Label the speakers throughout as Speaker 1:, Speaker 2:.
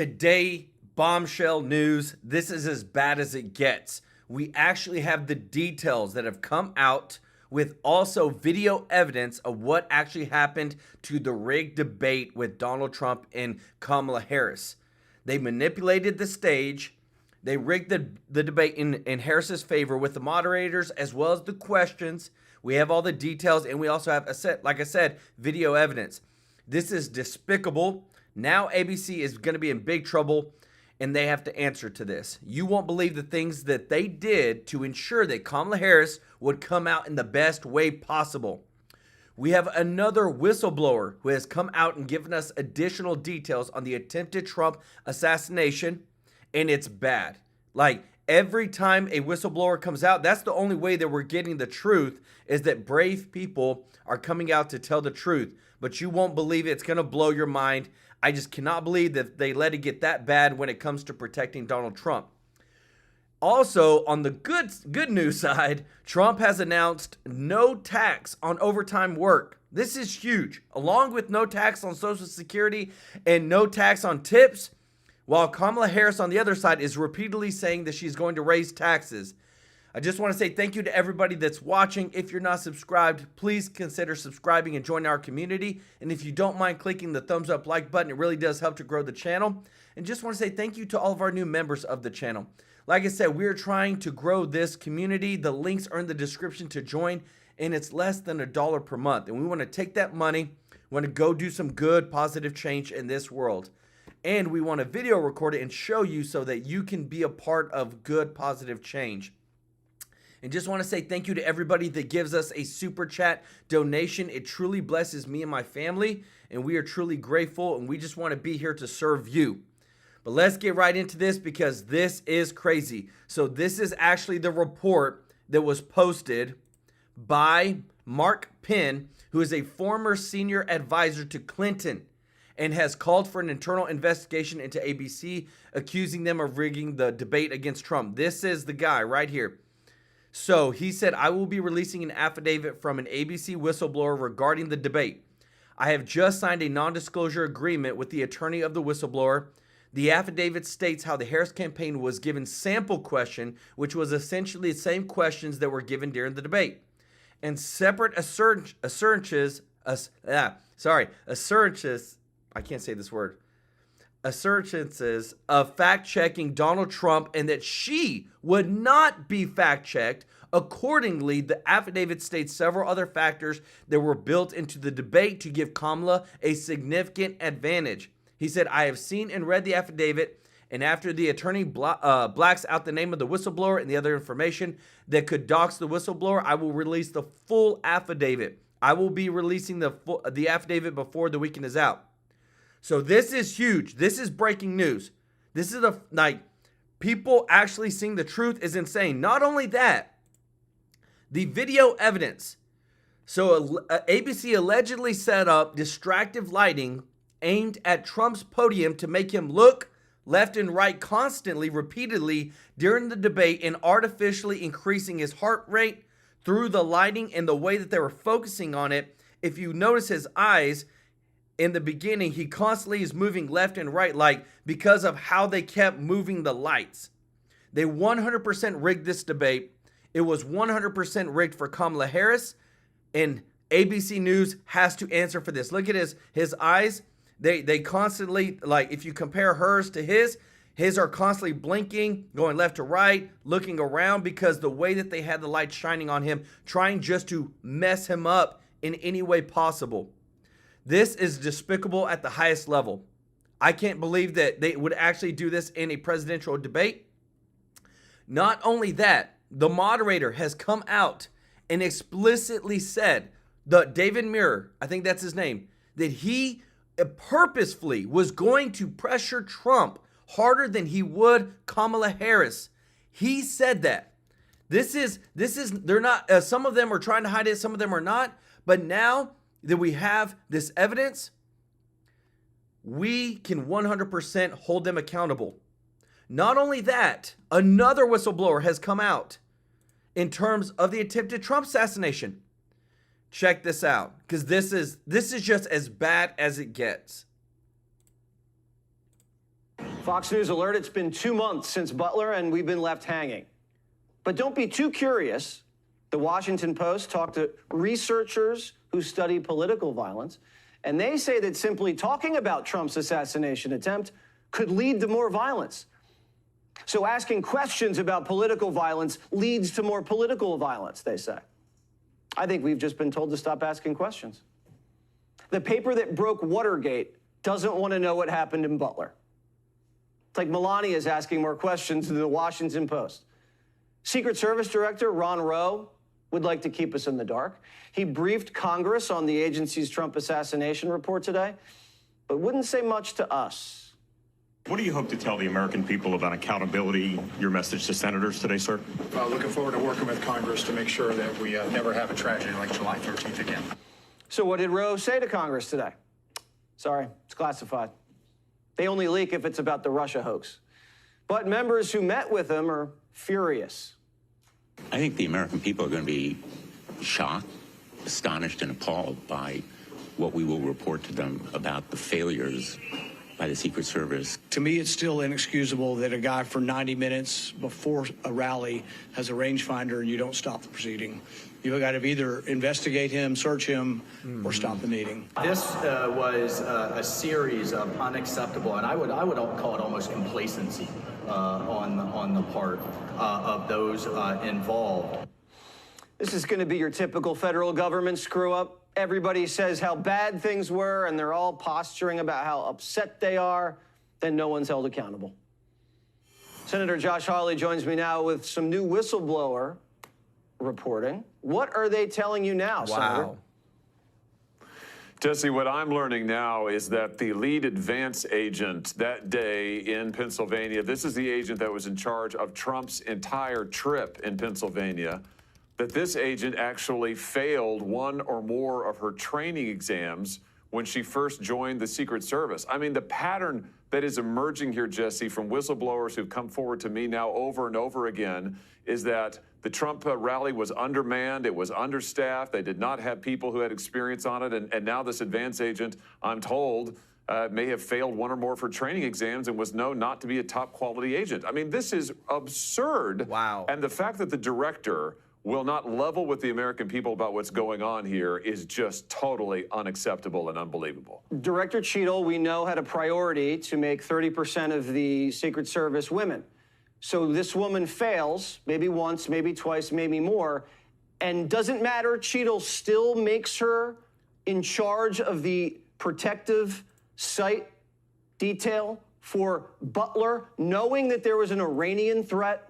Speaker 1: Today, bombshell news. This is as bad as it gets. We actually have the details that have come out with also video evidence of what actually happened to the rigged debate with Donald Trump and Kamala Harris. They manipulated the stage. They rigged the debate in Harris's favor with the moderators as well as the questions. We have all the details, and we also have, like I said, video evidence. This is despicable. Now ABC is going to be in big trouble, and they have to answer to this. You won't believe the things that they did to ensure that Kamala Harris would come out in the best way possible. We have another whistleblower who has come out and given us additional details on the attempted Trump assassination, and it's bad. Like, every time a whistleblower comes out, that's the only way that we're getting the truth, is that brave people are coming out to tell the truth. But you won't believe it. It's going to blow your mind. I just cannot believe that they let it get that bad when it comes to protecting Donald Trump. Also, on the good news side, Trump has announced no tax on overtime work. This is huge. Along with no tax on Social Security and no tax on tips, while Kamala Harris on the other side is repeatedly saying that she's going to raise taxes. I just want to say thank you to everybody that's watching. If you're not subscribed, please consider subscribing and join our community. And if you don't mind clicking the thumbs up like button, it really does help to grow the channel. And just want to say thank you to all of our new members of the channel. Like I said, we're trying to grow this community. The links are in the description to join, and it's less than $1 per month. And we want to take that money, we want to go do some good, positive change in this world. And we want to video record it and show you so that you can be a part of good, positive change. And just want to say thank you to everybody that gives us a super chat donation. It truly blesses me and my family, and we are truly grateful, and we just want to be here to serve you. But let's get right into this because this is crazy. So this is actually the report that was posted by Mark Penn, who is a former senior advisor to Clinton and has called for an internal investigation into ABC, accusing them of rigging the debate against Trump. This is the guy right here. So he said, I will be releasing an affidavit from an ABC whistleblower regarding the debate. I have just signed a non-disclosure agreement with the attorney of the whistleblower. The affidavit states how the Harris campaign was given sample question, which was essentially the same questions that were given during the debate. And separate assurances, I can't say this word. Assurances of fact-checking Donald Trump and that she would not be fact-checked. Accordingly, the affidavit states several other factors that were built into the debate to give Kamala a significant advantage. He said, I have seen and read the affidavit, and after the attorney blacks out the name of the whistleblower and the other information that could dox the whistleblower, I will release the full affidavit. I will be releasing the affidavit before the weekend is out. So this is huge. This is breaking news. This is people actually seeing the truth is insane. Not only that, the video evidence. So ABC allegedly set up distractive lighting aimed at Trump's podium to make him look left and right constantly, repeatedly during the debate, and artificially increasing his heart rate through the lighting and the way that they were focusing on it. If you notice his eyes, in the beginning, he constantly is moving left and right, like because of how they kept moving the lights. They 100% rigged this debate. It was 100% rigged for Kamala Harris, and ABC News has to answer for this. Look at his eyes. They constantly, like if you compare hers to his are constantly blinking, going left to right, looking around because the way that they had the light shining on him, trying just to mess him up in any way possible. This is despicable at the highest level. I can't believe that they would actually do this in a presidential debate. Not only that, the moderator has come out and explicitly said, David Muir, I think that's his name, that he purposefully was going to pressure Trump harder than he would Kamala Harris. He said that. They're not, some of them are trying to hide it, some of them are not, but now that we have this evidence, we can 100% hold them accountable. Not only that, another whistleblower has come out in terms of the attempted Trump assassination. Check this out, because this is just as bad as it gets.
Speaker 2: Fox News alert, it's been 2 months since Butler and we've been left hanging. But don't be too curious. The Washington Post talked to researchers who study political violence, and they say that simply talking about Trump's assassination attempt could lead to more violence. So asking questions about political violence leads to more political violence, they say. I think we've just been told to stop asking questions. The paper that broke Watergate doesn't want to know what happened in Butler. It's like Melania is asking more questions than the Washington Post. Secret Service Director Ron Rowe would like to keep us in the dark. He briefed Congress on the agency's Trump assassination report today, but wouldn't say much to us.
Speaker 3: What do you hope to tell the American people about accountability, your message to senators today, sir?
Speaker 4: Looking forward to working with Congress to make sure that we never have a tragedy like July 13th again.
Speaker 2: So what did Rowe say to Congress today? Sorry, it's classified. They only leak if it's about the Russia hoax. But members who met with him are furious.
Speaker 5: I think the American people are going to be shocked, astonished, and appalled by what we will report to them about the failures by the Secret Service.
Speaker 6: To me, it's still inexcusable that a guy for 90 minutes before a rally has a rangefinder and you don't stop the proceeding. You've got to either investigate him, search him, or stop the meeting.
Speaker 7: This was a series of unacceptable, and I would call it almost complacency on the part of those involved.
Speaker 2: This is going to be your typical federal government screw-up. Everybody says how bad things were, and they're all posturing about how upset they are. Then no one's held accountable. Senator Josh Hawley joins me now with some new whistleblower reporting. What are they telling you now, Senator?
Speaker 1: Wow.
Speaker 8: Jesse, what I'm learning now is that the lead advance agent that day in Pennsylvania, this is the agent that was in charge of Trump's entire trip in Pennsylvania, that this agent actually failed one or more of her training exams when she first joined the Secret Service. I mean, the pattern that is emerging here, Jesse, from whistleblowers who've come forward to me now over and over again is that the Trump rally was undermanned, it was understaffed, they did not have people who had experience on it, and now this advance agent, I'm told, may have failed one or more of her training exams and was known not to be a top quality agent. I mean, this is absurd.
Speaker 1: Wow.
Speaker 8: And the fact that the director will not level with the American people about what's going on here is just totally unacceptable and unbelievable.
Speaker 2: Director Cheadle, we know, had a priority to make 30% of the Secret Service women. So this woman fails, maybe once, maybe twice, maybe more, and doesn't matter, Cheadle still makes her in charge of the protective site detail for Butler, knowing that there was an Iranian threat.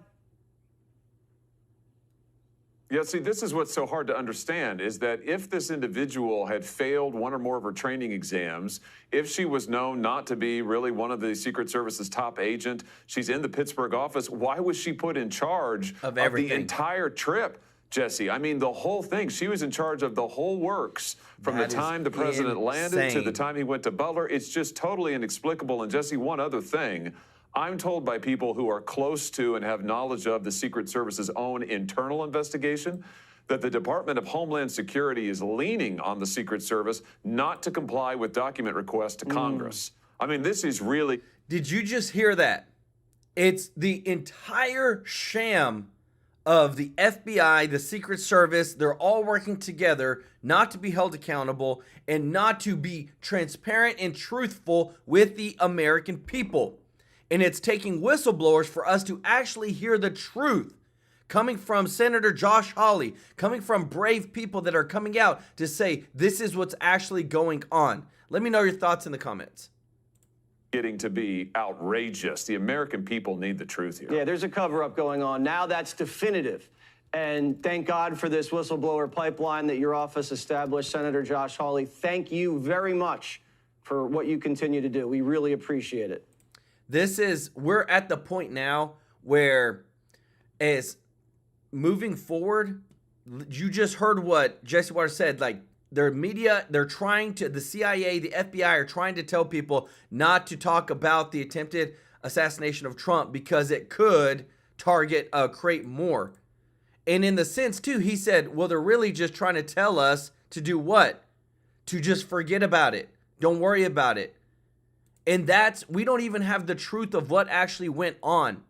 Speaker 8: Yeah, see, this is what's so hard to understand, is that if this individual had failed one or more of her training exams, if she was known not to be really one of the Secret Service's top agent, she's in the Pittsburgh office, why was she put in charge of the entire trip, Jesse? I mean, the whole thing. She was in charge of the whole works from the time the president landed to the time he went to Butler. It's just totally inexplicable. And Jesse, one other thing. I'm told by people who are close to and have knowledge of the Secret Service's own internal investigation that the Department of Homeland Security is leaning on the Secret Service not to comply with document requests to Congress. I mean, this is really...
Speaker 1: Did you just hear that? It's the entire sham of the FBI, the Secret Service. They're all working together not to be held accountable and not to be transparent and truthful with the American people. And it's taking whistleblowers for us to actually hear the truth coming from Senator Josh Hawley, coming from brave people that are coming out to say this is what's actually going on. Let me know your thoughts in the comments.
Speaker 8: Getting to be outrageous. The American people need the truth here.
Speaker 2: Yeah, there's a cover-up going on. Now that's definitive. And thank God for this whistleblower pipeline that your office established, Senator Josh Hawley. Thank you very much for what you continue to do. We really appreciate it.
Speaker 1: We're at the point now where, as moving forward, you just heard what Jesse Waters said, like their media, the CIA, the FBI are trying to tell people not to talk about the attempted assassination of Trump because it could create more. And in the sense too, he said, well, they're really just trying to tell us to do what? To just forget about it. Don't worry about it. And we don't even have the truth of what actually went on.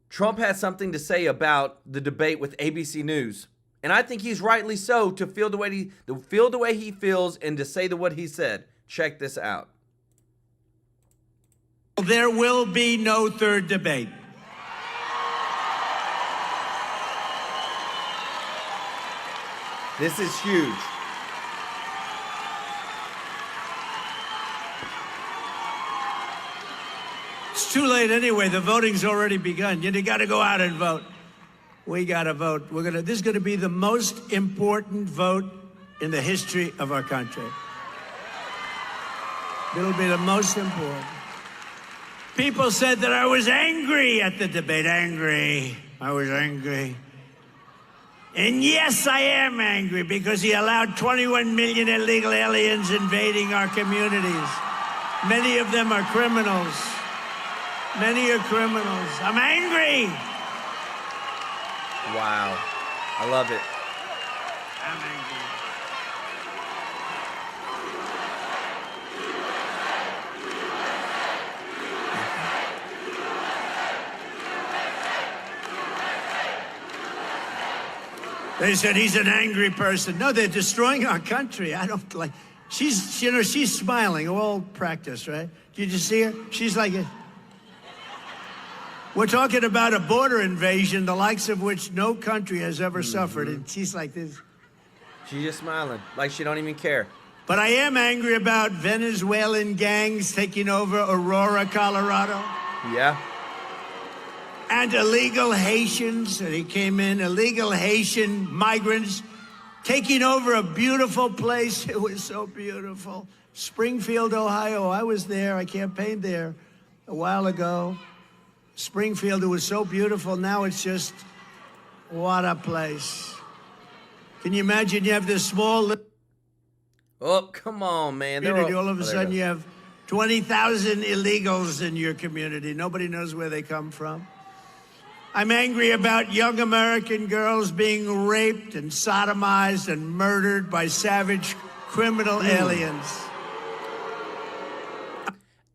Speaker 1: Trump has something to say about the debate with ABC News. And I think he's rightly so to feel the way he feels and to say what he said. Check this out.
Speaker 9: There will be no third debate.
Speaker 1: This is huge.
Speaker 9: It's too late anyway. The voting's already begun. You got to go out and vote. We got to vote. This is going to be the most important vote in the history of our country. It'll be the most important. People said that I was angry at the debate. Angry. I was angry. And yes, I am angry because he allowed 21 million illegal aliens invading our communities. Many of them are criminals. Many are criminals. I'm angry.
Speaker 1: Wow. I love it.
Speaker 9: I'm angry. They said he's an angry person. No, they're destroying our country. I don't like. She's smiling. All practice, right? Did you see her? She's like a. We're talking about a border invasion, the likes of which no country has ever suffered, and she's like this.
Speaker 1: She's just smiling, like she don't even care.
Speaker 9: But I am angry about Venezuelan gangs taking over Aurora, Colorado.
Speaker 1: Yeah.
Speaker 9: And illegal Haitians, and he came in, illegal Haitian migrants taking over a beautiful place. It was so beautiful. Springfield, Ohio. I was there. I campaigned there a while ago. Springfield, it was so beautiful. Now it's just, what a place. Can you imagine you have this small...
Speaker 1: Oh, come on, man.
Speaker 9: All of a sudden you have 20,000 illegals in your community. Nobody knows where they come from. I'm angry about young American girls being raped and sodomized and murdered by savage criminal aliens.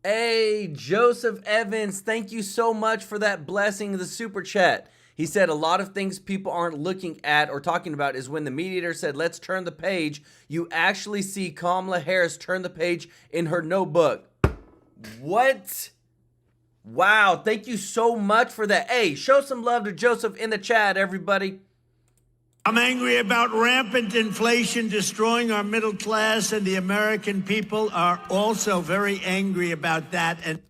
Speaker 1: Hey, Joseph Evans, thank you so much for that blessing, the super chat. He said a lot of things people aren't looking at or talking about is when the mediator said, let's turn the page, you actually see Kamala Harris turn the page in her notebook. What? Wow, thank you so much for that. Hey, show some love to Joseph in the chat, everybody.
Speaker 9: I'm angry about rampant inflation destroying our middle class, and the American people are also very angry about that. And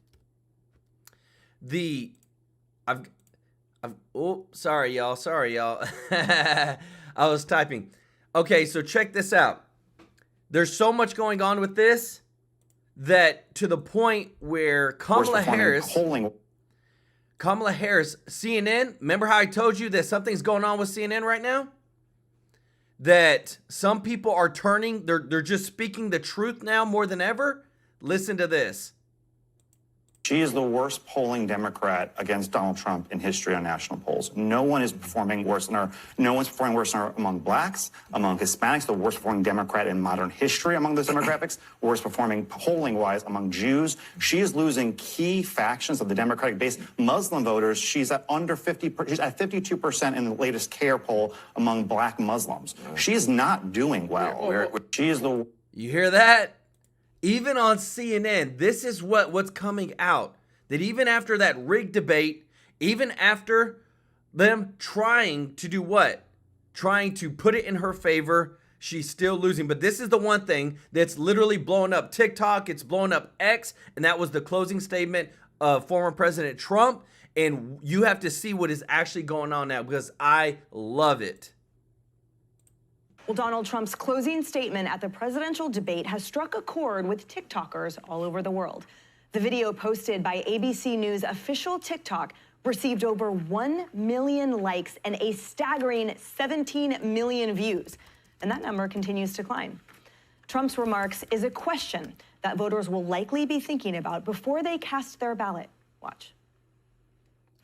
Speaker 1: oh, sorry, y'all. I was typing. Okay, so check this out. There's so much going on with this that to the point where Kamala Harris, CNN, remember how I told you that something's going on with CNN right now? That some people are turning, they're just speaking the truth now more than ever? Listen to this.
Speaker 10: She is the worst polling Democrat against Donald Trump in history on national polls. No one is performing worse than her. No one's performing worse than her among blacks, among Hispanics, the worst performing Democrat in modern history among those demographics, worst performing polling-wise among Jews. She is losing key factions of the Democratic base. Muslim voters, she's at under 50%, she's at 52% in the latest CARE poll among black Muslims. She's not doing well. She is the...
Speaker 1: You hear that? Even on CNN, this is what's coming out. That even after that rigged debate, even after them trying to do what? Trying to put it in her favor, she's still losing. But this is the one thing that's literally blowing up TikTok. It's blowing up X. And that was the closing statement of former President Trump. And you have to see what is actually going on now because I love it.
Speaker 11: Well, Donald Trump's closing statement at the presidential debate has struck a chord with TikTokers all over the world. The video posted by ABC News official TikTok received over 1 million likes and a staggering 17 million views. And that number continues to climb. Trump's remarks is a question that voters will likely be thinking about before they cast their ballot. Watch.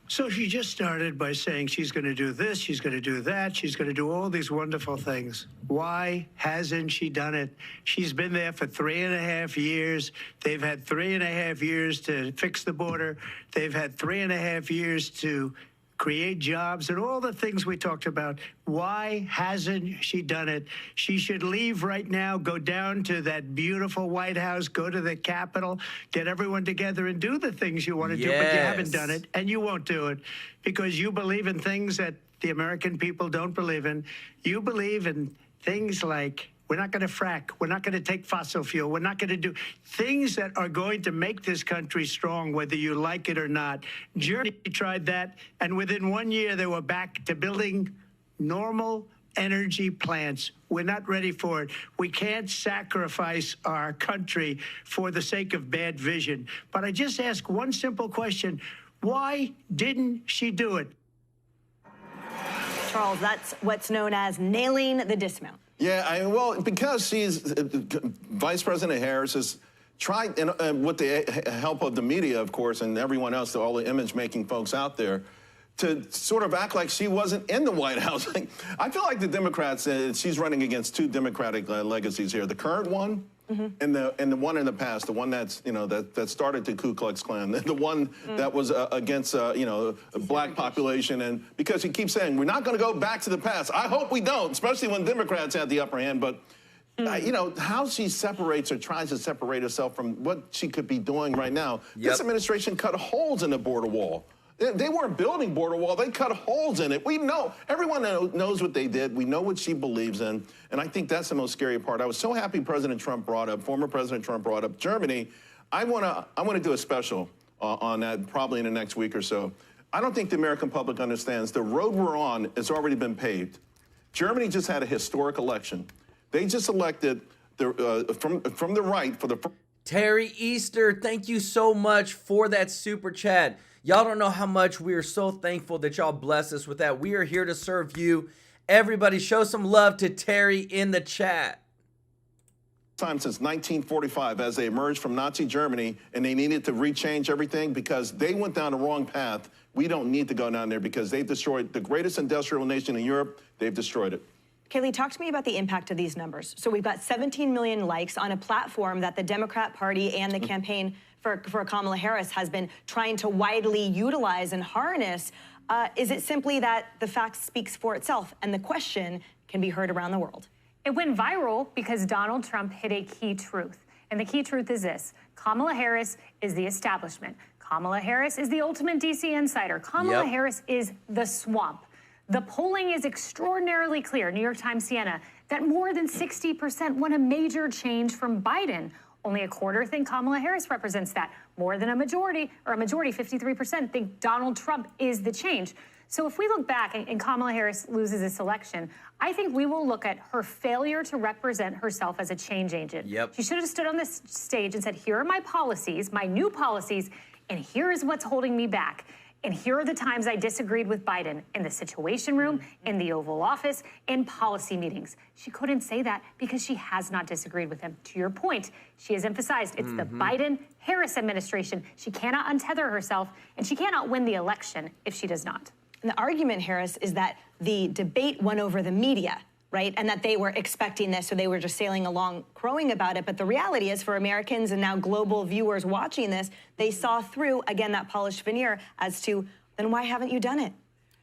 Speaker 9: So she just started by saying she's going to do this, she's going to do that, she's going to do all these wonderful things. Why hasn't she done it? She's been there for 3.5 years. They've had 3.5 years to fix the border. They've had 3.5 years to create jobs and all the things we talked about. Why hasn't she done it? She should leave right now, go down to that beautiful White House, go to the Capitol, get everyone together and do the things you want to do, but you haven't done it, and you won't do it because you believe in things that the American people don't believe in. You believe in things like we're not going to frack. We're not going to take fossil fuel. We're not going to do things that are going to make this country strong, whether you like it or not. Germany tried that, and within 1 year, they were back to building normal energy plants. We're not ready for it. We can't sacrifice our country for the sake of bad vision. But I just ask one simple question. Why didn't she do it?
Speaker 11: Charles, that's what's known as nailing the dismount.
Speaker 12: Yeah, well, because she's Vice President Harris has tried, and with the help of the media, of course, and everyone else, all the image-making folks out there, to sort of act like she wasn't in the White House. I feel like the Democrats, she's running against two Democratic legacies here: the current one and the one in the past, the one that's that started the Ku Klux Klan, the one that was against a black population, and because he keeps saying we're not going to go back to the past. I hope we don't, especially when Democrats have the upper hand. But how she separates or tries to separate herself from what she could be doing right now. This administration cut holes in the border wall. They weren't building border wall. They cut holes in it. We know. Everyone knows what they did. We know what she believes in. And I think that's the most scary part. I was so happy former President Trump brought up Germany. I want to do a special on that probably in the next week or so. I don't think the American public understands the road we're on has already been paved. Germany just had a historic election. They just elected from the right for the...
Speaker 1: Terry Easter, thank you so much for that super chat. Y'all don't know how much we are so thankful that y'all bless us with that. We are here to serve you. Everybody show some love to Terry in the chat.
Speaker 12: Time since 1945 as they emerged from Nazi Germany, and they needed to rechange everything because they went down the wrong path. We don't need to go down there because they've destroyed the greatest industrial nation in Europe. They've destroyed it.
Speaker 11: Kaylee, talk to me about the impact of these numbers. So we've got 17 million likes on a platform that the Democrat Party and the campaign for Kamala Harris has been trying to widely utilize and harness. Is it simply that the fact speaks for itself and the question can be heard around the world?
Speaker 13: It went viral because Donald Trump hit a key truth. And the key truth is this: Kamala Harris is the establishment. Kamala Harris is the ultimate DC insider. Kamala Harris is the swamp. The polling is extraordinarily clear, New York Times, Siena, that more than 60% want a major change from Biden. Only a quarter think Kamala Harris represents that. More than a majority, 53%, think Donald Trump is the change. So if we look back and Kamala Harris loses this election, I think we will look at her failure to represent herself as a change agent. She should have stood on this stage and said, here are my policies, my new policies, and here is what's holding me back. And here are the times I disagreed with Biden in the Situation Room, in the Oval Office, in policy meetings. She couldn't say that because she has not disagreed with him. To your point, she has emphasized it's the Biden-Harris administration. She cannot untether herself, and she cannot win the election if she does not.
Speaker 11: And the argument, Harris, is that the debate won over the media, right? And that they were expecting this, so they were just sailing along, crowing about it. But the reality is, for Americans and now global viewers watching this, they saw through, again, that polished veneer as to, then why haven't you done it?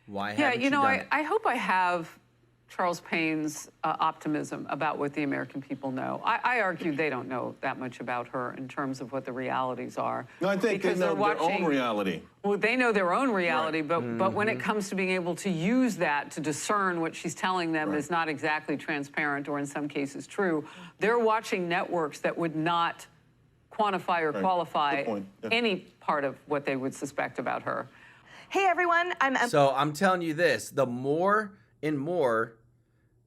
Speaker 1: Why haven't you done it?
Speaker 14: I hope I have Charles Payne's optimism about what the American people know. I argue they don't know that much about her in terms of what the realities are.
Speaker 12: No, I think they know their own reality.
Speaker 14: Well, they know their own reality, but when it comes to being able to use that to discern what she's telling them is not exactly transparent or in some cases true, they're watching networks that would not quantify or qualify any part of what they would suspect about her.
Speaker 11: Hey, everyone.
Speaker 1: So I'm telling you this, the more and more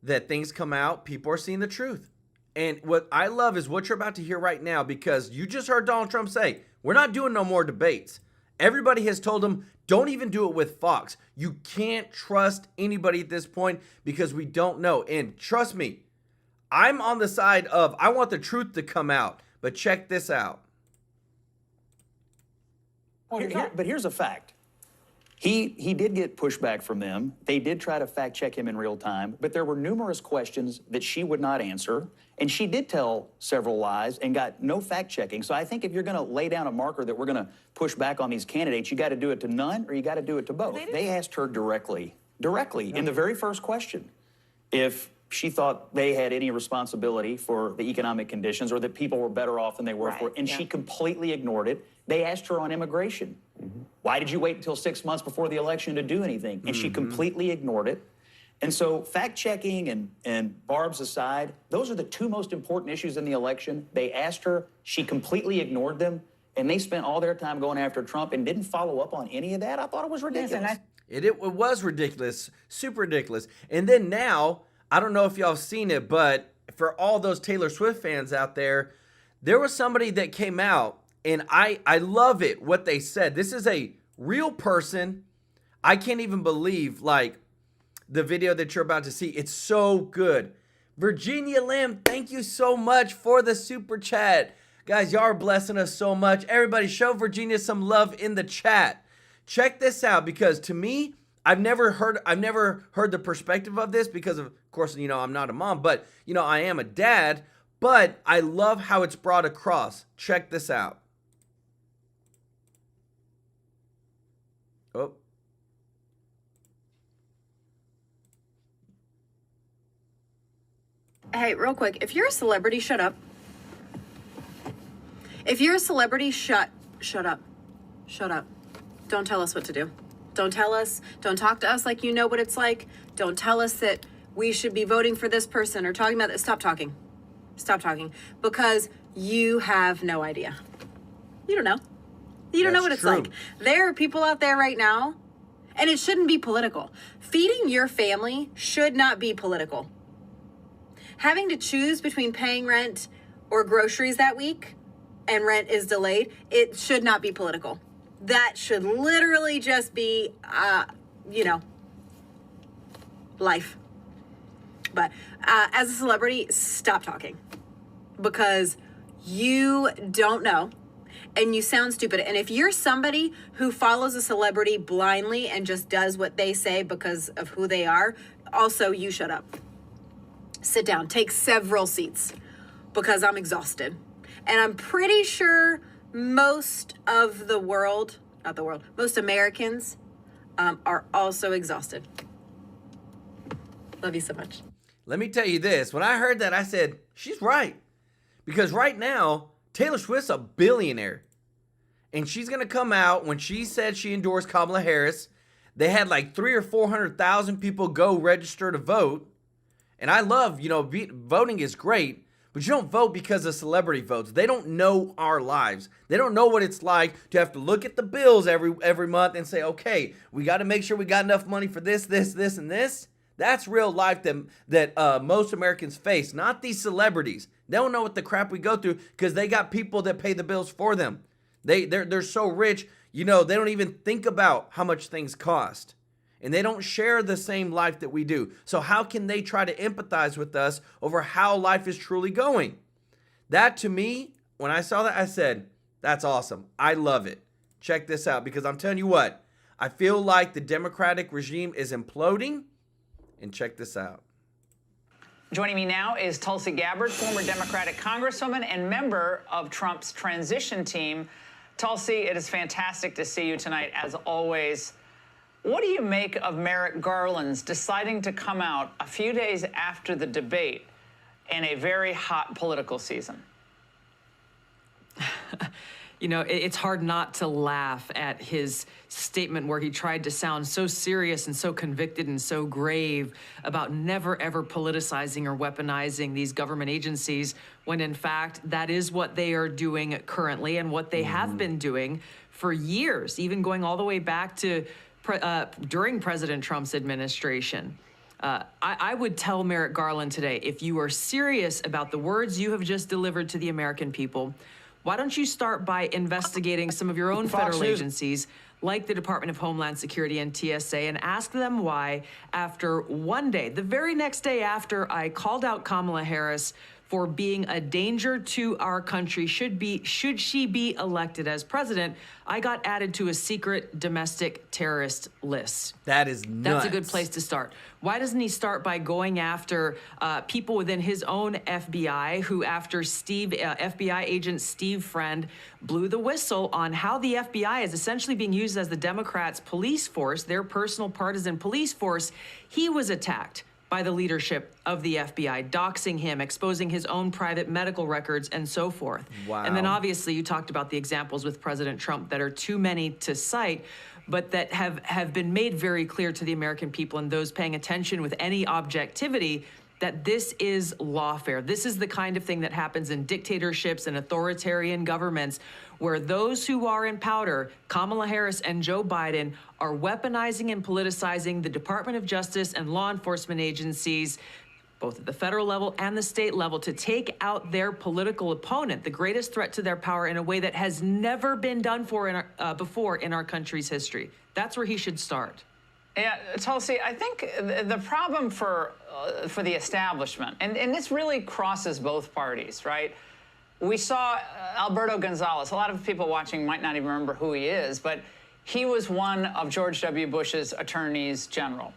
Speaker 1: that things come out, people are seeing the truth. And what I love is what you're about to hear right now, because you just heard Donald Trump say, we're not doing no more debates. Everybody has told him, don't even do it with Fox. You can't trust anybody at this point because we don't know. And trust me, I'm on the side of, I want the truth to come out. But check this out.
Speaker 15: But here's a fact. He did get pushback from them. They did try to fact check him in real time, but there were numerous questions that she would not answer. And she did tell several lies and got no fact checking. So I think if you're going to lay down a marker that we're going to push back on these candidates, you got to do it to none or you got to do it to both. They asked her directly in the very first question if she thought they had any responsibility for the economic conditions or that people were better off than they were for, and she completely ignored it. They asked her on immigration. Why did you wait until 6 months before the election to do anything? And she completely ignored it. And so fact-checking and Barb's aside, those are the two most important issues in the election. They asked her, she completely ignored them, and they spent all their time going after Trump and didn't follow up on any of that. I thought it was ridiculous.
Speaker 1: It was ridiculous, super ridiculous. And then now, I don't know if y'all have seen it, but for all those Taylor Swift fans out there, there was somebody that came out, and I love it, what they said. This is a real person. I can't even believe, like, the video that you're about to see. It's so good. Virginia Lim, thank you so much for the super chat. Guys, y'all are blessing us so much. Everybody show Virginia some love in the chat. Check this out, because to me, I've never heard the perspective of this because of course, you know, I'm not a mom, but you know, I am a dad, but I love how it's brought across. Check this out. Oh.
Speaker 16: Hey, real quick, if you're a celebrity, shut up. If you're a celebrity, shut up. Shut up. Don't tell us what to do. Don't tell us, don't talk to us like you know what it's like. Don't tell us that we should be voting for this person or talking about this. Stop talking. Stop talking. Because you have no idea. You don't know. You don't know what it's like. There are people out there right now, and it shouldn't be political. Feeding your family should not be political. Having to choose between paying rent or groceries that week and rent is delayed, it should not be political. That should literally just be, you know, life. But as a celebrity, stop talking because you don't know and you sound stupid. And if you're somebody who follows a celebrity blindly and just does what they say because of who they are, also you shut up. Sit down, take several seats because I'm exhausted. And I'm pretty sure most of the world, not the world, most Americans are also exhausted. Love you so much.
Speaker 1: Let me tell you this. When I heard that, I said, she's right. Because right now, Taylor Swift's a billionaire. And she's going to come out when she said she endorsed Kamala Harris. They had like 300,000 or 400,000 people go register to vote. And I love, you know, voting is great. But you don't vote because of celebrity votes. They don't know our lives. They don't know what it's like to have to look at the bills every month and say, okay, we got to make sure we got enough money for this, this, this, and this. That's real life that most Americans face, not these celebrities. They don't know what the crap we go through because they got people that pay the bills for them. They're so rich, you know, they don't even think about how much things cost. And they don't share the same life that we do. So how can they try to empathize with us over how life is truly going? That to me, when I saw that, I said, that's awesome. I love it. Check this out, because I'm telling you what, I feel like the Democratic regime is imploding. And check this out.
Speaker 17: Joining me now is Tulsi Gabbard, former Democratic Congresswoman and member of Trump's transition team. Tulsi, it is fantastic to see you tonight, as always. What do you make of Merrick Garland's deciding to come out a few days after the debate in a very hot political season?
Speaker 18: You know, it's hard not to laugh at his statement where he tried to sound so serious and so convicted and so grave about never, ever politicizing or weaponizing these government agencies, when in fact, that is what they are doing currently and what they have been doing for years, even going all the way back to during President Trump's administration. I would tell Merrick Garland today, if you are serious about the words you have just delivered to the American people, why don't you start by investigating some of your own federal agencies, like the Department of Homeland Security and TSA, and ask them why, after one day, the very next day after I called out Kamala Harris for being a danger to our country should she be elected as president, I got added to a secret domestic terrorist list.
Speaker 1: That is nuts.
Speaker 18: That's a good place to start. Why doesn't he start by going after people within his own FBI who, after FBI agent Steve Friend blew the whistle on how the FBI is essentially being used as the Democrats' police force, their personal partisan police force, he was attacked by the leadership of the FBI, doxing him, exposing his own private medical records, and so forth.
Speaker 1: Wow.
Speaker 18: And then obviously you talked about the examples with President Trump that are too many to cite, but that have been made very clear to the American people and those paying attention with any objectivity that this is lawfare. This is the kind of thing that happens in dictatorships and authoritarian governments where those who are in power, Kamala Harris and Joe Biden, are weaponizing and politicizing the Department of Justice and law enforcement agencies, both at the federal level and the state level, to take out their political opponent, the greatest threat to their power, in a way that has never been done before in our country's history. That's where he should start.
Speaker 17: Yeah, Tulsi, I think the problem for the establishment, and this really crosses both parties, right? We saw Alberto Gonzales. A lot of people watching might not even remember who he is, but he was one of George W. Bush's attorneys general.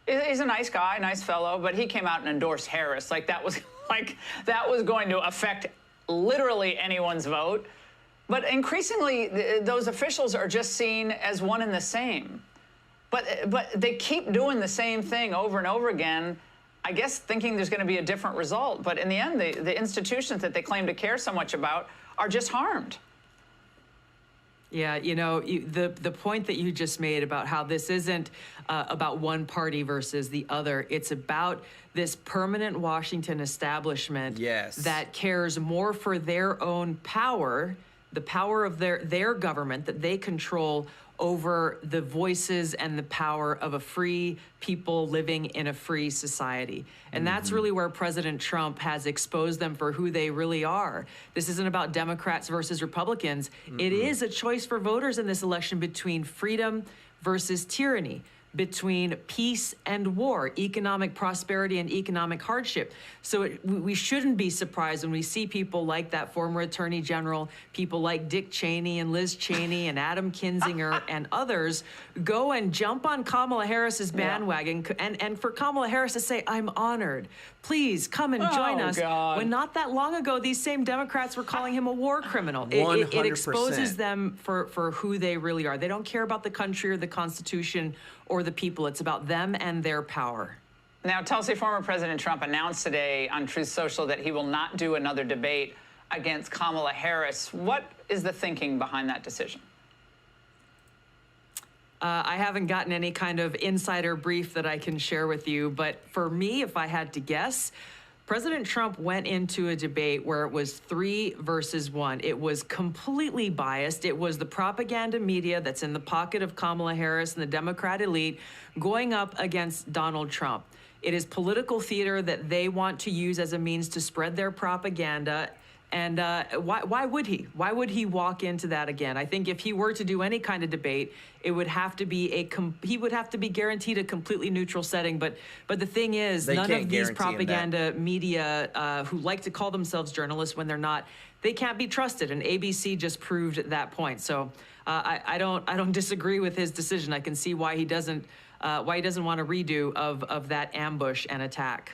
Speaker 17: He's a nice guy, nice fellow, but he came out and endorsed Harris like that was going to affect literally anyone's vote. But increasingly, those officials are just seen as one and the same. But they keep doing the same thing over and over again, I guess thinking there's going to be a different result. But in the end, the institutions that they claim to care so much about are just harmed.
Speaker 18: Yeah, you know, the point that you just made about how this isn't about one party versus the other. It's about this permanent Washington establishment that cares more for their own power, the power of their government that they control, over the voices and the power of a free people living in a free society. And that's really where President Trump has exposed them for who they really are. This isn't about Democrats versus Republicans. It is a choice for voters in this election between freedom versus tyranny, between peace and war, economic prosperity and economic hardship. So we shouldn't be surprised when we see people like that former Attorney General, people like Dick Cheney and Liz Cheney and Adam Kinzinger and others go and jump on Kamala Harris's bandwagon, and for Kamala Harris to say, I'm honored. Please come and join us.
Speaker 17: God.
Speaker 18: When not that long ago, these same Democrats were calling him a war criminal.
Speaker 1: 100%.
Speaker 18: It exposes them for who they really are. They don't care about the country or the Constitution or the people. It's about them and their power.
Speaker 17: Now, Tulsi, former President Trump announced today on Truth Social that he will not do another debate against Kamala Harris. What is the thinking behind that decision?
Speaker 18: I haven't gotten any kind of insider brief that I can share with you, but for me, if I had to guess, President Trump went into a debate where it was 3 versus 1. It was completely biased. It was the propaganda media that's in the pocket of Kamala Harris and the Democrat elite going up against Donald Trump. It is political theater that they want to use as a means to spread their propaganda. And why would he? Why would he walk into that again? I think if he were to do any kind of debate, it would have to be he would have to be guaranteed a completely neutral setting. But the thing is, none of these propaganda media who like to call themselves journalists when they're not, they can't be trusted. And ABC just proved that point. So I don't disagree with his decision. I can see why he doesn't want a redo of that ambush and attack.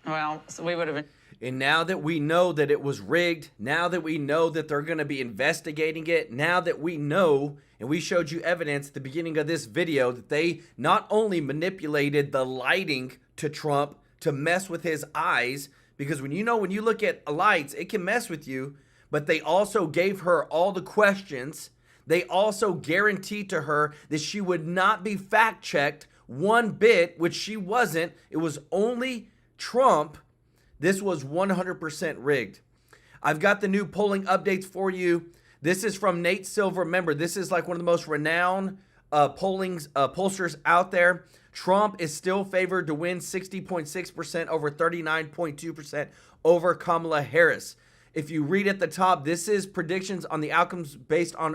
Speaker 17: Well, so we would have.
Speaker 1: And now that we know that it was rigged, now that we know that they're going to be investigating it, now that we know, and we showed you evidence at the beginning of this video, that they not only manipulated the lighting to Trump to mess with his eyes, because when you look at lights, it can mess with you, but they also gave her all the questions. They also guaranteed to her that she would not be fact-checked one bit, which she wasn't. It was only Trump. This was 100% rigged. I've got the new polling updates for you. This is from Nate Silver. Remember, this is like one of the most renowned pollsters out there. Trump is still favored to win 60.6% over 39.2% over Kamala Harris. If you read at the top, this is predictions on the outcomes based on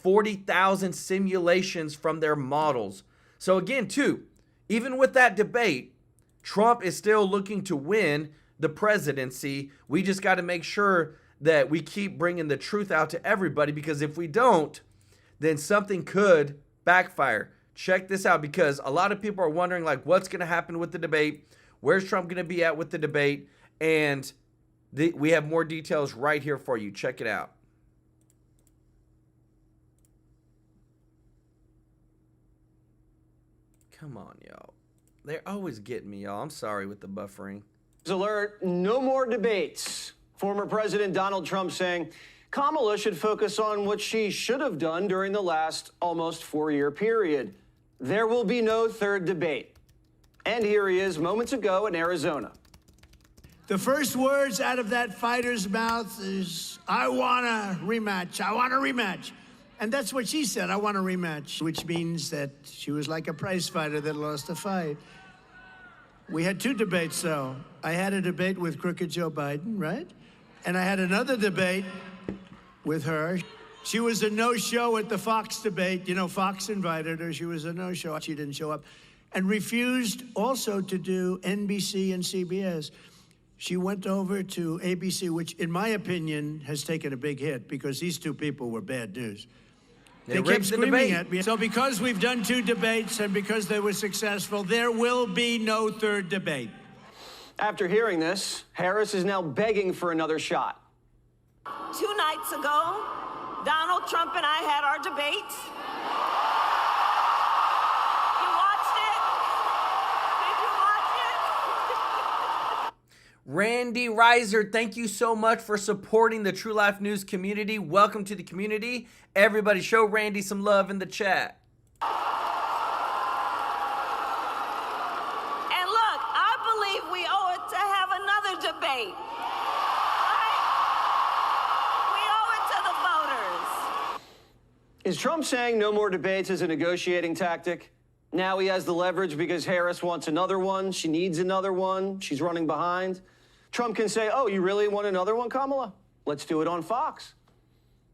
Speaker 1: 40,000 simulations from their models. So again, too, even with that debate, Trump is still looking to win the presidency. We just got to make sure that we keep bringing the truth out to everybody, because if we don't, then something could backfire. Check this out, because a lot of people are wondering, like, what's going to happen with the debate? Where's Trump going to be at with the debate? And we have more details right here for you. Check it out. Come on, y'all. They're always getting me, y'all. I'm sorry with the buffering.
Speaker 2: Alert, no more debates. Former President Donald Trump saying Kamala should focus on what she should have done during the last almost 4-year period. There will be no third debate. And here he is moments ago in Arizona.
Speaker 9: The first words out of that fighter's mouth is, I want a rematch. I want a rematch. And that's what she said, I want a rematch, which means that she was like a prize fighter that lost a fight. We had 2 debates, though. I had a debate with crooked Joe Biden, right? And I had another debate with her. She was a no-show at the Fox debate. You know, Fox invited her. She was a no-show. She didn't show up. And refused also to do NBC and CBS. She went over to ABC, which, in my opinion, has taken a big hit because these 2 people were bad news. They kept screaming at me. So because we've done 2 debates and because they were successful, there will be no third debate.
Speaker 2: After hearing this, Harris is now begging for another shot.
Speaker 19: 2 nights ago, Donald Trump and I had our debate. You watched it? Did you watch it?
Speaker 1: Randy Reiser, thank you so much for supporting the True Life News community. Welcome to the community. Everybody show Randy some love in the chat.
Speaker 19: And look, I believe we owe it to have another debate. Right? We owe it to the voters.
Speaker 2: Is Trump saying no more debates as a negotiating tactic? Now he has the leverage because Harris wants another one. She needs another one. She's running behind. Trump can say, oh, you really want another one, Kamala? Let's do it on Fox.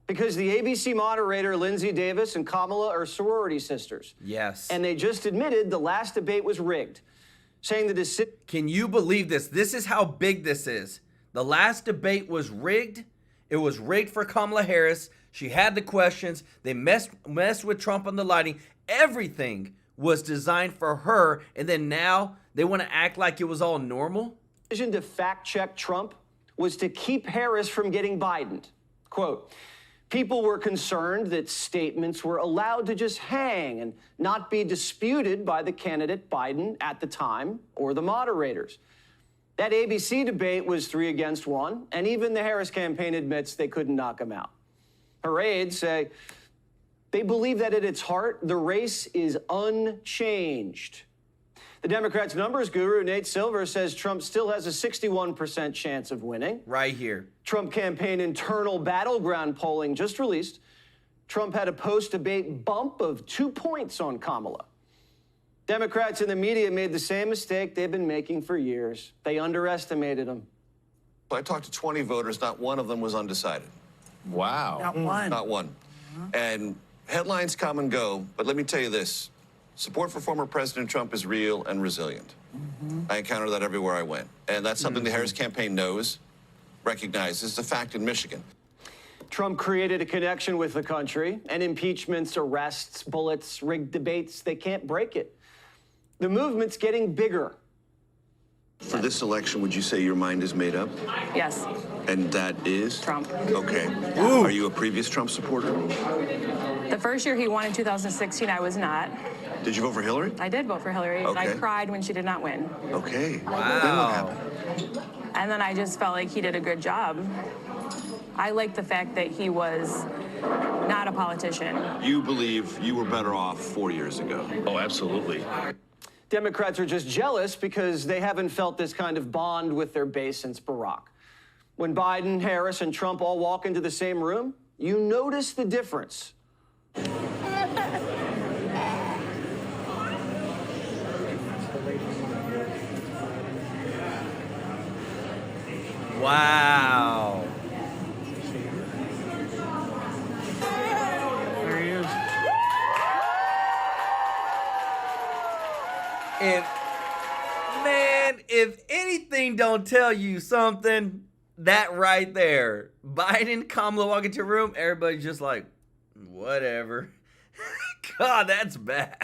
Speaker 2: Because the ABC moderator, Lindsay Davis, and Kamala are sorority sisters.
Speaker 1: Yes.
Speaker 2: And they just admitted the last debate was rigged, saying the decision...
Speaker 1: Can you believe this? This is how big this is. The last debate was rigged. It was rigged for Kamala Harris. She had the questions. They messed with Trump on the lighting. Everything was designed for her. And then now they want to act like it was all normal?
Speaker 2: The decision to fact-check Trump was to keep Harris from getting Biden. Quote, people were concerned that statements were allowed to just hang and not be disputed by the candidate Biden at the time or the moderators. That ABC debate was 3 against 1, and even the Harris campaign admits they couldn't knock him out. Her aides say they believe that at its heart, the race is unchanged. The Democrats' numbers guru, Nate Silver, says Trump still has a 61% chance of winning.
Speaker 1: Right here.
Speaker 2: Trump campaign internal battleground polling just released. Trump had a post-debate bump of 2 points on Kamala. Democrats in the media made the same mistake they've been making for years. They underestimated him.
Speaker 20: I talked to 20 voters, not one of them was undecided.
Speaker 9: Wow. Not one.
Speaker 20: Not one. And headlines come and go, but let me tell you this. Support for former President Trump is real and resilient. I encounter that everywhere I went. And that's something the Harris campaign knows, recognizes. It's a fact in Michigan.
Speaker 2: Trump created a connection with the country, and impeachments, arrests, bullets, rigged debates, they can't break it. The movement's getting bigger.
Speaker 20: For this election, would you say your mind is made up?
Speaker 21: Yes.
Speaker 20: And that is?
Speaker 21: Trump.
Speaker 20: Okay. Are you a previous Trump supporter?
Speaker 21: The first year he won in 2016, I was not.
Speaker 20: Did you vote for Hillary?
Speaker 21: I did vote for Hillary, and I
Speaker 20: Okay.
Speaker 21: cried when she did not win.
Speaker 20: Okay.
Speaker 1: Wow.
Speaker 20: Then what happened?
Speaker 21: And then I just felt like he did a good job. I like the fact that he was not a politician.
Speaker 20: You believe you were better off 4 years ago? Oh, absolutely.
Speaker 2: Democrats are just jealous because they haven't felt this kind of bond with their base since Barack. When Biden, Harris, and Trump all walk into the same room, you notice the difference.
Speaker 1: Wow.
Speaker 9: There he is.
Speaker 1: And man, if anything don't tell you something, that right there. Biden, Kamala walk into a room, everybody's just like, whatever. God, that's bad.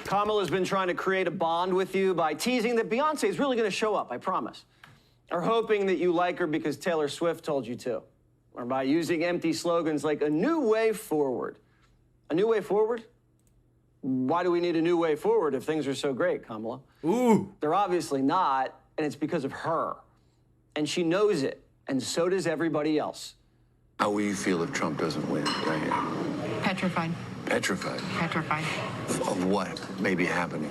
Speaker 2: Kamala's been trying to create a bond with you by teasing that Beyonce is really going to show up, I promise. Or hoping that you like her because Taylor Swift told you to. Or by using empty slogans like a new way forward. A new way forward? Why do we need a new way forward if things are so great, Kamala?
Speaker 1: Ooh.
Speaker 2: They're obviously not, and it's because of her. And she knows it, and so does everybody else.
Speaker 20: How will you feel if Trump doesn't win, Diane?
Speaker 3: Petrified.
Speaker 20: Petrified?
Speaker 3: Petrified.
Speaker 20: Of what may be happening?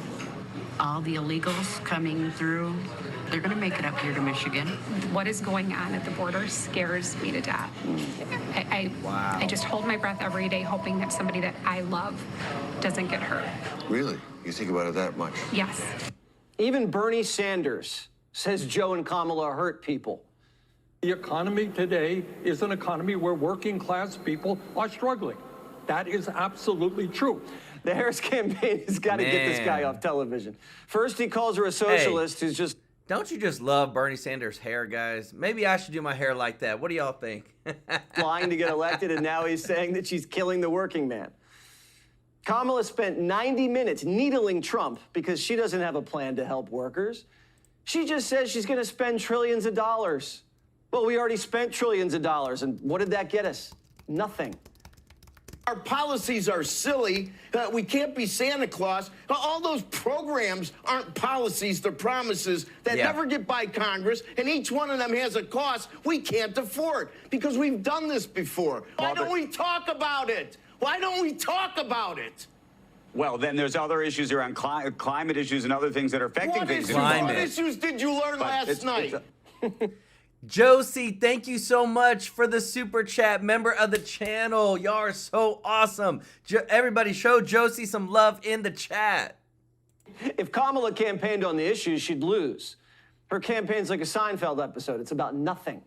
Speaker 3: All the illegals coming through, they're going to make it up here to Michigan.
Speaker 22: What is going on at the border scares me to death. I just hold my breath every day hoping that somebody that I love doesn't get hurt.
Speaker 20: Really? You think about it that much?
Speaker 22: Yes.
Speaker 2: Even Bernie Sanders says Joe and Kamala hurt people.
Speaker 23: The economy today is an economy where working class people are struggling. That is absolutely true.
Speaker 2: The Harris campaign has got to get this guy off television. First, he calls her a socialist who's just...
Speaker 1: Don't you just love Bernie Sanders' hair, guys? Maybe I should do my hair like that. What do y'all think?
Speaker 2: Flying to get elected, and now he's saying that she's killing the working man. Kamala spent 90 minutes needling Trump because she doesn't have a plan to help workers. She just says she's going to spend trillions of dollars. Well, we already spent trillions of dollars, and what did that get us? Nothing.
Speaker 24: Our policies are silly. We can't be Santa Claus. All those programs aren't policies, they're promises that never get by Congress, and each one of them has a cost we can't afford because we've done this before. Why don't we talk about it? Why don't we talk about it?
Speaker 25: Well, then there's other issues around climate issues and other things that are affecting things.
Speaker 24: What issues did you learn last night?
Speaker 1: Josie, thank you so much for the super chat. Member of the channel. Y'all are so awesome. Everybody show Josie some love in the chat.
Speaker 2: If Kamala campaigned on the issues, she'd lose. Her campaign's like a Seinfeld episode. It's about nothing.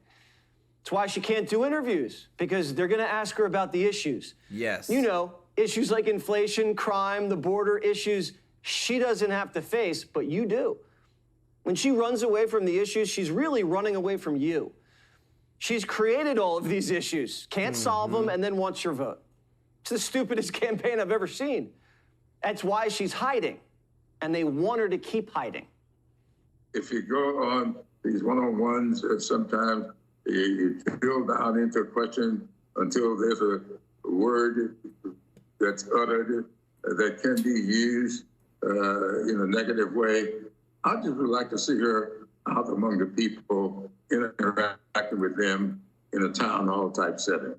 Speaker 2: It's why she can't do interviews, because they're going to ask her about the issues.
Speaker 1: Yes.
Speaker 2: You know, issues like inflation, crime, the border, issues she doesn't have to face, but you do. When she runs away from the issues, she's really running away from you. She's created all of these issues, can't solve them, and then wants your vote. It's the stupidest campaign I've ever seen. That's why she's hiding, and they want her to keep hiding.
Speaker 26: If you go on these one-on-ones, sometimes you drill down into a question until there's a word that's uttered that can be used in a negative way. I just would like to see her out among the people, interacting with them in a town hall type setting.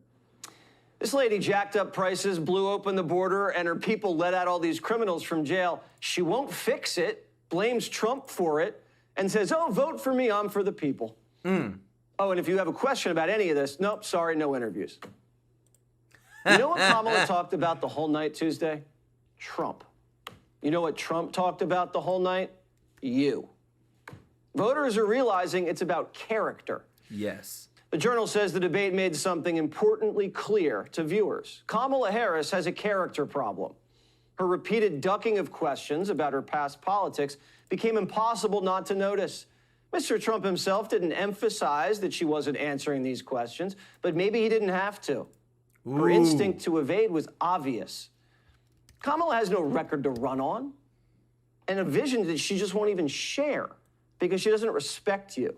Speaker 2: This lady jacked up prices, blew open the border, and her people let out all these criminals from jail. She won't fix it, blames Trump for it, and says, oh, vote for me, I'm for the people. Oh, and if you have a question about any of this, nope, sorry, no interviews. You know what Kamala talked about the whole night Tuesday? Trump. You know what Trump talked about the whole night? You. Voters are realizing it's about character.
Speaker 1: Yes.
Speaker 2: The Journal says the debate made something importantly clear to viewers. Kamala Harris has a character problem. Her repeated ducking of questions about her past politics became impossible not to notice. Mr. Trump himself didn't emphasize that she wasn't answering these questions, but maybe he didn't have to. Her instinct to evade was obvious. Kamala has no record to run on, and a vision that she just won't even share because she doesn't respect you.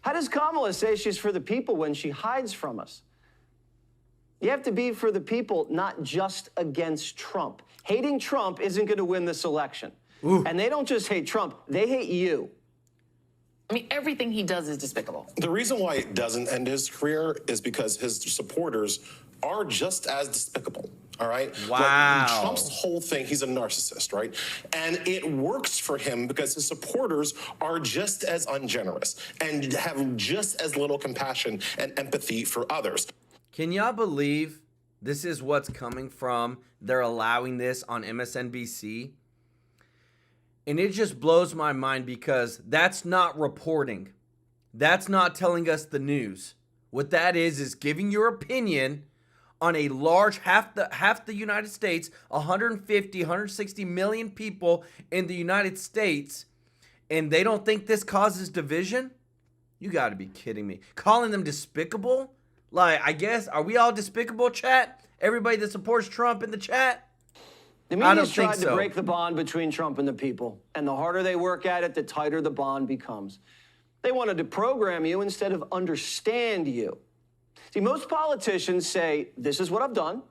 Speaker 2: How does Kamala say she's for the people when she hides from us? You have to be for the people, not just against Trump. Hating Trump isn't going to win this election. And they don't just hate Trump, they hate you.
Speaker 3: I mean, everything he does is despicable.
Speaker 27: The reason why it doesn't end his career is because his supporters are just as despicable. All right?
Speaker 1: Wow.
Speaker 27: Like, Trump's whole thing, he's a narcissist, right? And it works for him because his supporters are just as ungenerous and have just as little compassion and empathy for others.
Speaker 1: Can y'all believe this is what's coming from? They're allowing this on MSNBC. And it just blows my mind because that's not reporting. That's not telling us the news. What that is giving your opinion on a large, half the United States, 150, 160 million people in the United States, and they don't think this causes division? You got to be kidding me. Calling them despicable? Like, I guess, are we all despicable, chat? Everybody that supports Trump in the chat?
Speaker 2: The media's tried to break the bond between Trump and the people, and the harder they work at it, the tighter the bond becomes. They wanted to program you instead of understand you. See, most politicians say, this is what I've done,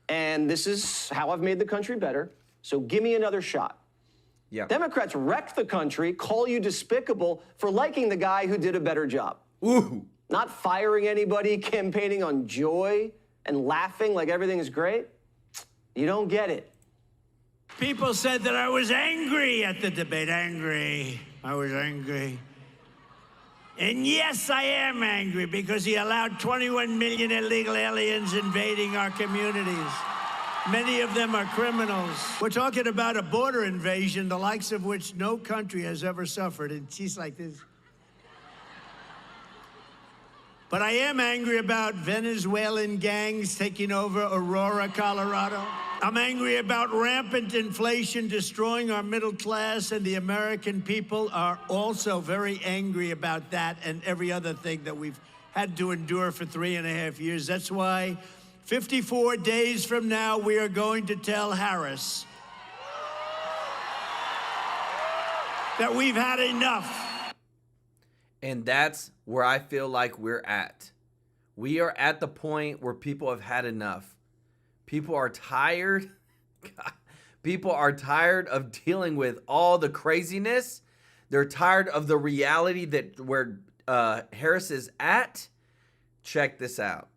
Speaker 2: and this is how I've made the country better, so give me another shot.
Speaker 1: Yeah.
Speaker 2: Democrats wreck the country, call you despicable for liking the guy who did a better job.
Speaker 1: Ooh.
Speaker 2: Not firing anybody, campaigning on joy, and laughing like everything is great. You don't get it.
Speaker 9: People said that I was angry at the debate. Angry. I was angry. And yes, I am angry because he allowed 21 million illegal aliens invading our communities. Many of them are criminals. We're talking about a border invasion, the likes of which no country has ever suffered. And she's like this. But I am angry about Venezuelan gangs taking over Aurora, Colorado. I'm angry about rampant inflation destroying our middle class, and the American people are also very angry about that and every other thing that we've had to endure for 3.5 years. That's why 54 days from now, we are going to tell Harris that we've had enough.
Speaker 1: And that's where I feel like we're at. We are at the point where people have had enough. People are tired. God, people are tired of dealing with all the craziness. They're tired of the reality that where Harris is at. Check this out.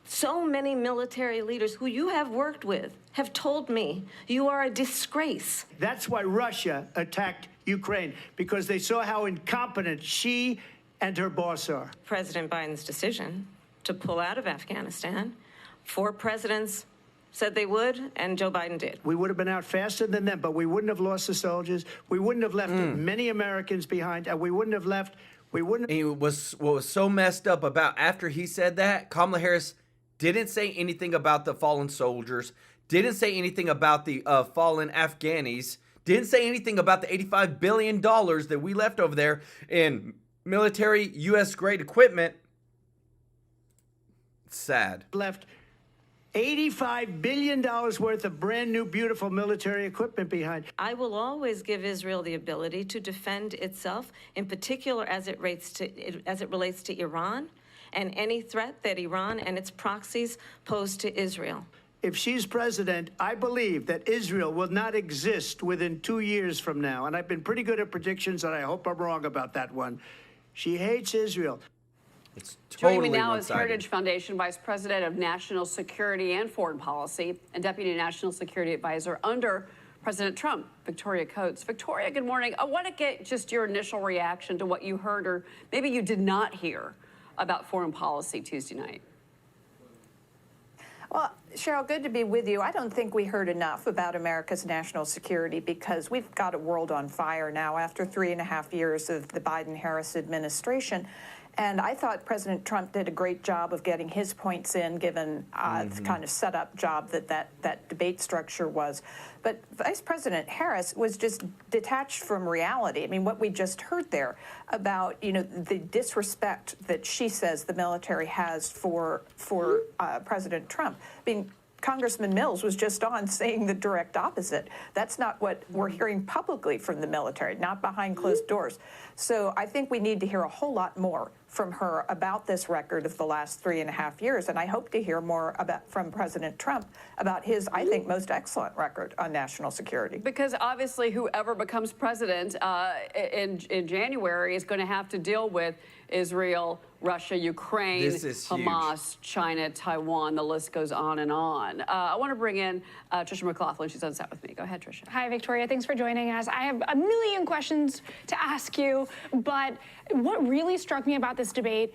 Speaker 19: So many military leaders who you have worked with have told me you are a disgrace.
Speaker 9: That's why Russia attacked Ukraine, because they saw how incompetent she and her boss are.
Speaker 19: President Biden's decision to pull out of Afghanistan, 4 presidents said they would, and Joe Biden did.
Speaker 9: We would have been out faster than them, but we wouldn't have lost the soldiers. We wouldn't have left many Americans behind, and we wouldn't have left.
Speaker 1: And what was so messed up about after he said that, Kamala Harris didn't say anything about the fallen soldiers, didn't say anything about the fallen Afghanis, didn't say anything about the $85 billion that we left over there in military U.S.-grade equipment. It's sad.
Speaker 9: Left $85 billion worth of brand new, beautiful military equipment behind.
Speaker 19: I will always give Israel the ability to defend itself, in particular as it relates to Iran and any threat that Iran and its proxies pose to Israel.
Speaker 9: If she's president, I believe that Israel will not exist within 2 years from now. And I've been pretty good at predictions, and I hope I'm wrong about that one. She hates Israel.
Speaker 1: It's totally
Speaker 14: Joining me now is
Speaker 1: one-sided.
Speaker 14: Heritage Foundation Vice President of National Security and Foreign Policy and Deputy National Security Advisor under President Trump, Victoria Coates. Victoria, good morning. I want to get just your initial reaction to what you heard or maybe you did not hear about foreign policy Tuesday night.
Speaker 4: Well, Cheryl, good to be with you. I don't think we heard enough about America's national security because we've got a world on fire now after 3.5 years of the Biden-Harris administration. And I thought President Trump did a great job of getting his points in, given the kind of setup job that debate structure was. But Vice President Harris was just detached from reality. I mean, what we just heard there about, the disrespect that she says the military has for President Trump. I mean, Congressman Mills was just on saying the direct opposite. That's not what we're hearing publicly from the military, not behind closed doors. So I think we need to hear a whole lot more from her about this record of the last 3.5 years. And I hope to hear more from President Trump about his, I think, most excellent record on national security.
Speaker 14: Because obviously whoever becomes president in January is going to have to deal with Israel, Russia, Ukraine, Hamas, huge. China, Taiwan. The list goes on and on. I want to bring in Tricia McLaughlin. She's on set with me. Go ahead, Tricia.
Speaker 5: Hi, Victoria. Thanks for joining us. I have a million questions to ask you, but what really struck me about this debate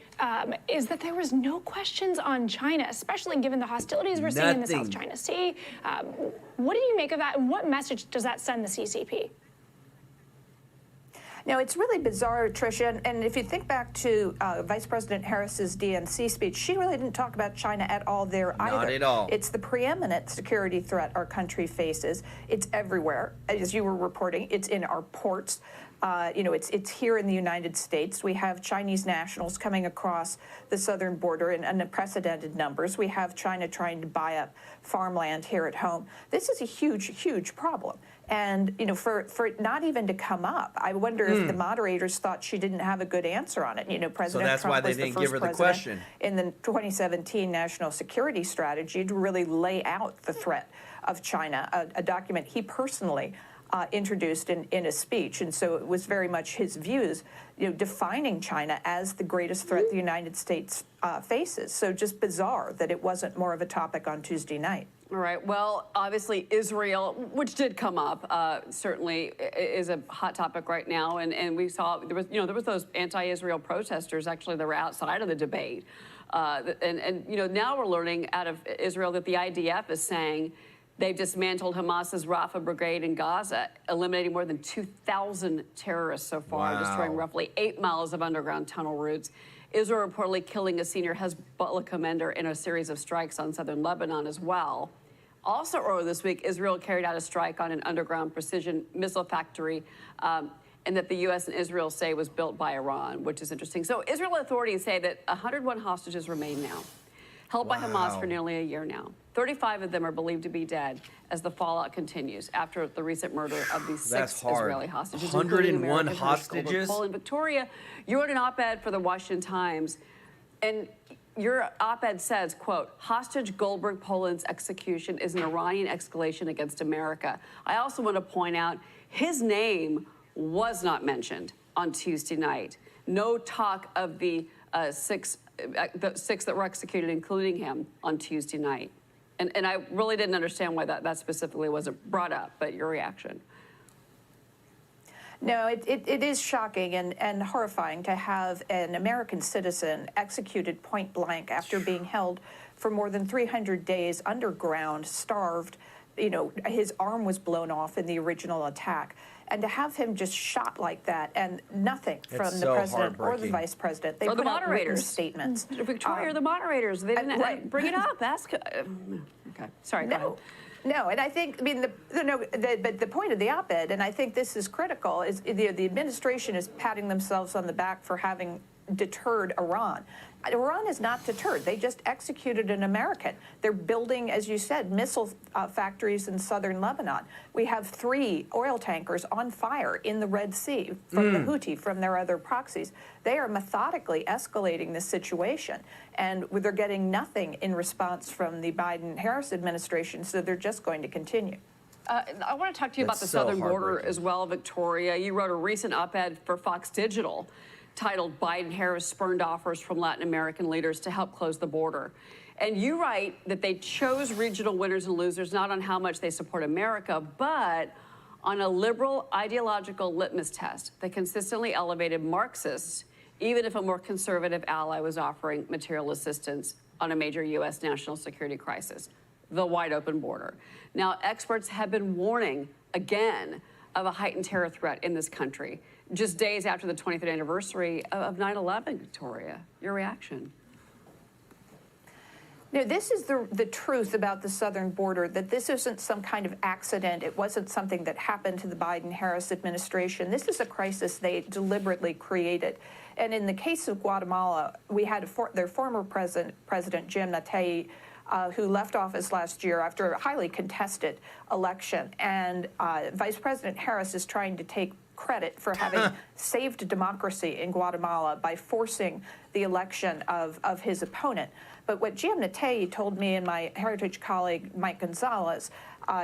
Speaker 5: is that there was no questions on China, especially given the hostilities we're seeing in the South China Sea. What do you make of that, and what message does that send the CCP?
Speaker 4: No, it's really bizarre, Tricia. And if you think back to Vice President Harris's DNC speech, she really didn't talk about China at all there either.
Speaker 1: Not at all.
Speaker 4: It's the preeminent security threat our country faces. It's everywhere. As you were reporting, it's in our ports. It's here in the United States. We have Chinese nationals coming across the southern border in unprecedented numbers. We have China trying to buy up farmland here at home. This is a huge, huge problem. And, for it not even to come up, I wonder if the moderators thought she didn't have a good answer on it. President
Speaker 1: that's
Speaker 4: Trump
Speaker 1: why they
Speaker 4: was the
Speaker 1: didn't
Speaker 4: first
Speaker 1: give her the
Speaker 4: president
Speaker 1: question.
Speaker 4: in the 2017 National Security Strategy to really lay out the threat of China, a document he personally introduced in a speech. And so it was very much his views, defining China as the greatest threat the United States faces. So just bizarre that it wasn't more of a topic on Tuesday night.
Speaker 6: All right. Well, obviously Israel, which did come up, certainly is a hot topic right now. And we saw there was those anti-Israel protesters actually that were outside of the debate. Now we're learning out of Israel that the IDF is saying they've dismantled Hamas's Rafah brigade in Gaza, eliminating more than 2,000 terrorists so far, destroying roughly 8 miles of underground tunnel routes. Israel reportedly killing a senior Hezbollah commander in a series of strikes on southern Lebanon as well. Also earlier this week, Israel carried out a strike on an underground precision missile factory, and that the U.S. and Israel say was built by Iran, which is interesting. So Israel authorities say that 101 hostages remain now, held by Hamas for nearly a year now. 35 of them are believed to be dead as the fallout continues after the recent murder of these 6 Israeli hostages.
Speaker 1: 101 hostages?
Speaker 6: In Victoria, you wrote an op-ed for the Washington Times, and your op-ed says, quote, hostage Goldberg Poland's execution is an Iranian escalation against America. I also want to point out his name was not mentioned on Tuesday night. No talk of the six that were executed, including him, on Tuesday night. And I really didn't understand why that specifically wasn't brought up, but your reaction.
Speaker 4: No, it is shocking and horrifying to have an American citizen executed point blank after being held for more than 300 days underground, starved. His arm was blown off in the original attack. And to have him just shot like that and nothing from the president or the vice president. They put out written statements.
Speaker 6: Victoria, the moderators, they didn't bring it up. Ask. Okay, sorry, go ahead.
Speaker 4: No, and I think, but the point of the op-ed, and I think this is critical, is the administration is patting themselves on the back for having deterred Iran. Iran is not deterred. They just executed an American. They're building, as you said, missile factories in southern Lebanon. We have 3 oil tankers on fire in the Red Sea from the Houthi, from their other proxies. They are methodically escalating this situation, and they're getting nothing in response from the Biden-Harris administration, so they're just going to continue.
Speaker 6: I want to talk to you about the southern border as well, Victoria. You wrote a recent op-ed for Fox Digital titled Biden-Harris spurned offers from Latin American leaders to help close the border. And you write that they chose regional winners and losers not on how much they support America, but on a liberal ideological litmus test that consistently elevated Marxists, even if a more conservative ally was offering material assistance on a major U.S. national security crisis, the wide open border. Now, experts have been warning again of a heightened terror threat in this country, just days after the 23rd anniversary of 9/11, Victoria. Your reaction?
Speaker 4: No, this is the truth about the southern border, that this isn't some kind of accident. It wasn't something that happened to the Biden-Harris administration. This is a crisis they deliberately created. And in the case of Guatemala, we had their former President Jim Natey, who left office last year after a highly contested election. And Vice President Harris is trying to take credit for having saved democracy in Guatemala by forcing the election of his opponent. But what Jim Natey told me and my Heritage colleague, Mike Gonzalez,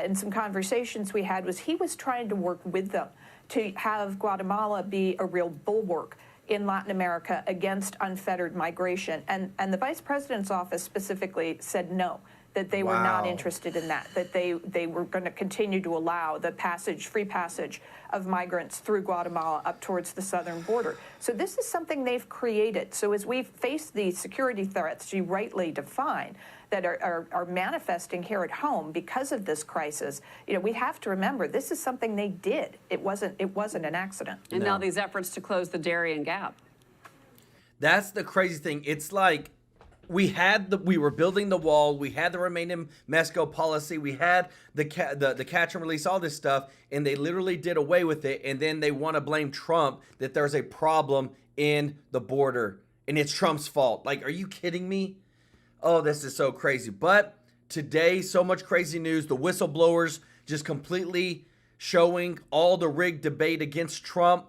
Speaker 4: in some conversations we had, was he was trying to work with them to have Guatemala be a real bulwark in Latin America against unfettered migration. And the vice president's office specifically said no. that they were not
Speaker 1: Wow.
Speaker 4: interested in that, that they were going to continue to allow the free passage of migrants through Guatemala up towards the southern border. So this is something they've created. So as we face the security threats you rightly define that are manifesting here at home because of this crisis, we have to remember this is something they did. It wasn't an accident.
Speaker 6: And now these efforts to close the Darien Gap.
Speaker 1: That's the crazy thing. It's like we were building the wall, we had the Remain in Mexico policy, we had the catch and release, all this stuff, and they literally did away with it, and then they want to blame Trump that there's a problem in the border, and it's Trump's fault. Like, are you kidding me? Oh, this is so crazy. But today, so much crazy news. The whistleblowers just completely showing all the rigged debate against Trump.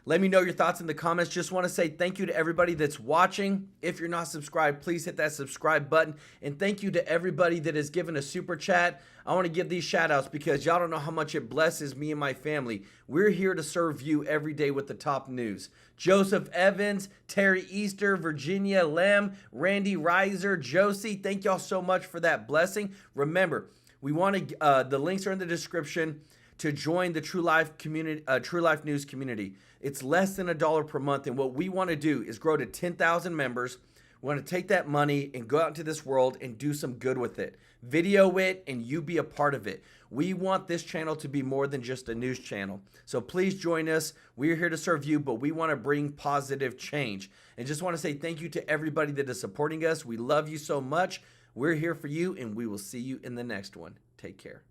Speaker 1: Let me know your thoughts in the comments. Just want to say thank you to everybody that's watching. If you're not subscribed, please hit that subscribe button. And thank you to everybody that has given a super chat. I want to give these shout outs because y'all don't know how much it blesses me and my family. We're here to serve you every day with the top news. Joseph Evans, Terry Easter, Virginia Lem, Randy Reiser, Josie, thank y'all so much for that blessing. Remember, we want to, the links are in the description to join the True Life community, True Life News community. It's less than $1 per month, and what we want to do is grow to 10,000 members. We want to take that money and go out into this world and do some good with it. Video it, and you be a part of it. We want this channel to be more than just a news channel. So please join us. We're here to serve you, but we want to bring positive change. And just want to say thank you to everybody that is supporting us. We love you so much. We're here for you, and we will see you in the next one. Take care.